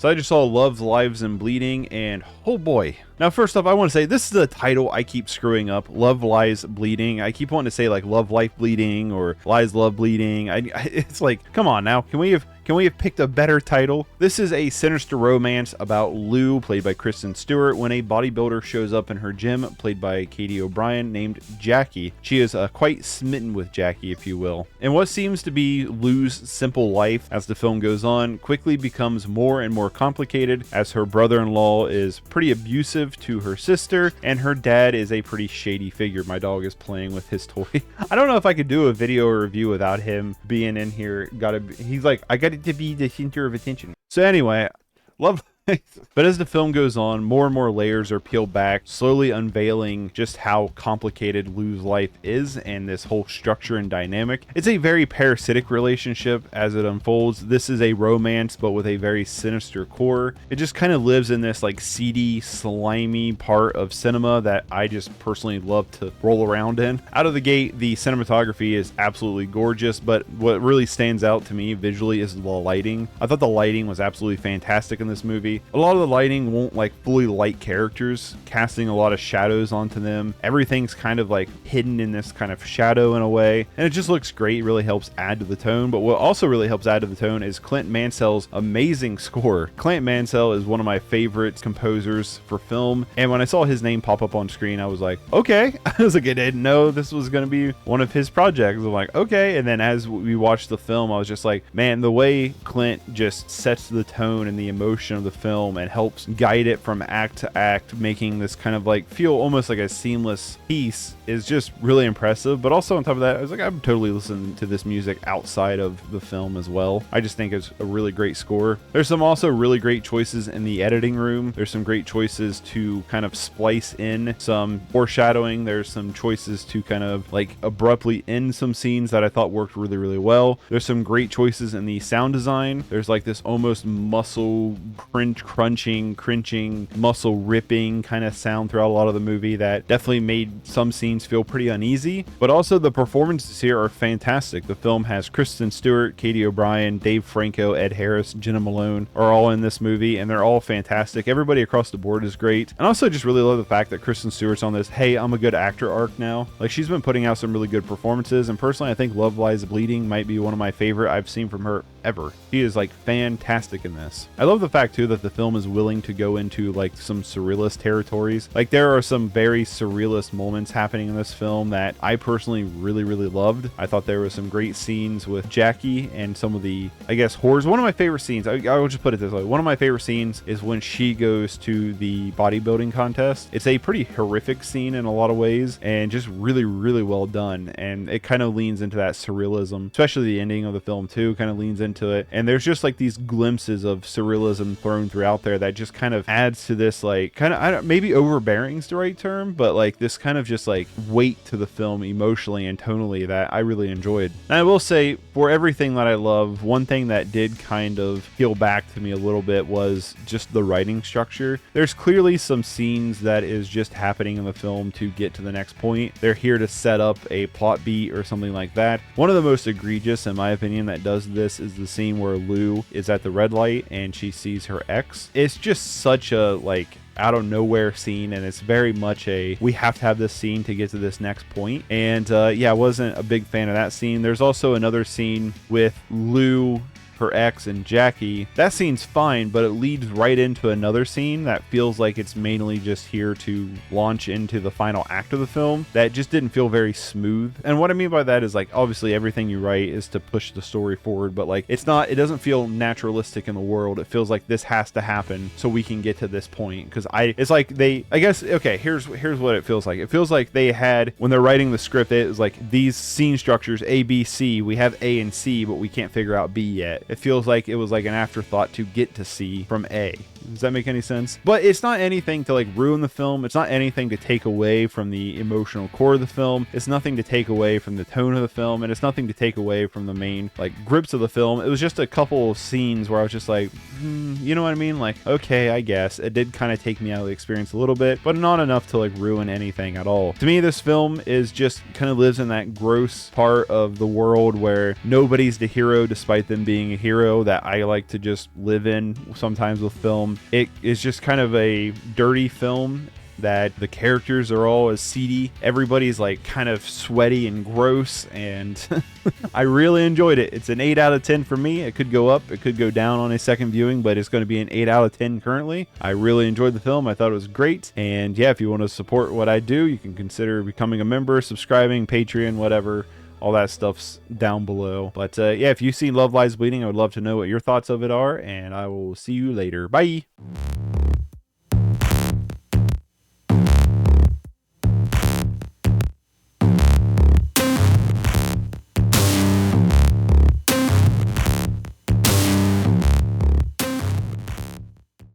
So I just saw Love, Lives, and Bleeding, and oh boy. Now, first off, I want to say this is the title I keep screwing up. Love, Lies, Bleeding. I keep wanting to say like Love, Life, Bleeding or Lies, Love, Bleeding. It's like, come on now. Can we have picked a better title? This is a sinister romance about Lou, played by Kristen Stewart, when a bodybuilder shows up in her gym, played by Katy O'Brien, named Jackie. She is quite smitten with Jackie, if you will. And what seems to be Lou's simple life as the film goes on quickly becomes more and more complicated, as her brother-in-law is pretty abusive to her sister, and her dad is a pretty shady figure. My dog is playing with his toy. I don't know if I could do a video or review without him being in here. He's like, I got to be the center of attention. So anyway, love. But as the film goes on, more and more layers are peeled back, slowly unveiling just how complicated Lou's life is and this whole structure and dynamic. It's a very parasitic relationship as it unfolds. This is a romance, but with a very sinister core. It just kind of lives in this like seedy, slimy part of cinema that I just personally love to roll around in. Out of the gate, the cinematography is absolutely gorgeous, but what really stands out to me visually is the lighting. I thought the lighting was absolutely fantastic in this movie. A lot of the lighting won't like fully light characters, casting a lot of shadows onto them. Everything's kind of like hidden in this kind of shadow in a way, and it just looks great. It really helps add to the tone. But what also really helps add to the tone is Clint Mansell's amazing score. Clint Mansell is one of my favorite composers for film, and when I saw his name pop up on screen, I was like, okay. I was like, I didn't know this was going to be one of his projects. I'm like, okay. And then as we watched the film, I was just like, man, the way Clint just sets the tone and the emotion of the film and helps guide it from act to act, making this kind of like feel almost like a seamless piece, is just really impressive. But also on top of that, I was like, I'm totally listening to this music outside of the film as well. I just think it's a really great score. There's some also really great choices in the editing room. There's some great choices to kind of splice in some foreshadowing. There's some choices to kind of like abruptly end some scenes that I thought worked really, really well. There's some great choices in the sound design. There's like this almost muscle crunching, crinching, muscle ripping kind of sound throughout a lot of the movie that definitely made some scenes feel pretty uneasy. But also the performances here are fantastic. The film has Kristen Stewart, Katy O'Brien, Dave Franco, Ed Harris, Jena Malone are all in this movie, and they're all fantastic. Everybody across the board is great. And also just really love the fact that Kristen Stewart's on this, hey, I'm a good actor arc now. Like, she's been putting out some really good performances, and personally I think Love, Lies, Bleeding might be one of my favorite I've seen from her ever. She is like fantastic in this. I love the fact too that the film is willing to go into like some surrealist territories. Like, there are some very surrealist moments happening in this film that I personally really, really loved. I thought there were some great scenes with Jackie and some of the, I guess, horrors. One of my favorite scenes, I will just put it this way, one of my favorite scenes is when she goes to the bodybuilding contest. It's a pretty horrific scene in a lot of ways, and just really, really well done. And it kind of leans into that surrealism, especially the ending of the film too, kind of leans into it. And there's just like these glimpses of surrealism thrown throughout there that just kind of adds to this like kind of, I don't, maybe overbearing's the right term, but like this kind of just like weight to the film emotionally and tonally that I really enjoyed. And I will say, for everything that I love, one thing that did kind of peel back to me a little bit was just the writing structure. There's clearly some scenes that is just happening in the film to get to the next point. They're here to set up a plot beat or something like that. One of the most egregious, in my opinion, that does this is the scene where Lou is at the red light and she sees her ex. It's just such a like out of nowhere scene, and it's very much a we have to have this scene to get to this next point. And yeah, I wasn't a big fan of that scene. There's also another scene with Lou, her ex, and Jackie. That scene's fine, but it leads right into another scene that feels like it's mainly just here to launch into the final act of the film that just didn't feel very smooth. And what I mean by that is like, obviously everything you write is to push the story forward, but like it doesn't feel naturalistic in the world. It feels like this has to happen so we can get to this point. Because it's like I guess, okay, here's what it feels like. It feels like they had, when they're writing the script, it was like these scene structures, A, B, C, we have A and C, but we can't figure out B yet. It feels like it was like an afterthought to get to C from A. Does that make any sense? But it's not anything to like ruin the film. It's not anything to take away from the emotional core of the film. It's nothing to take away from the tone of the film, and it's nothing to take away from the main like grips of the film. It was just a couple of scenes where I was just like, you know what I mean? Like, okay, I guess it did kind of take me out of the experience a little bit, but not enough to like ruin anything at all. To me, this film is just kind of lives in that gross part of the world where nobody's the hero despite them being a hero that I like to just live in sometimes with film. It is just kind of a dirty film that the characters are all as seedy. Everybody's like kind of sweaty and gross, and I really enjoyed it. It's an 8 out of 10 for me. It could go up, it could go down on a second viewing, but it's going to be an 8 out of 10 currently. I really enjoyed the film. I thought it was great. And yeah, if you want to support what I do, you can consider becoming a member, subscribing, Patreon, whatever. All that stuff's down below. But yeah, if you've seen Love Lies Bleeding, I would love to know what your thoughts of it are, and I will see you later. Bye.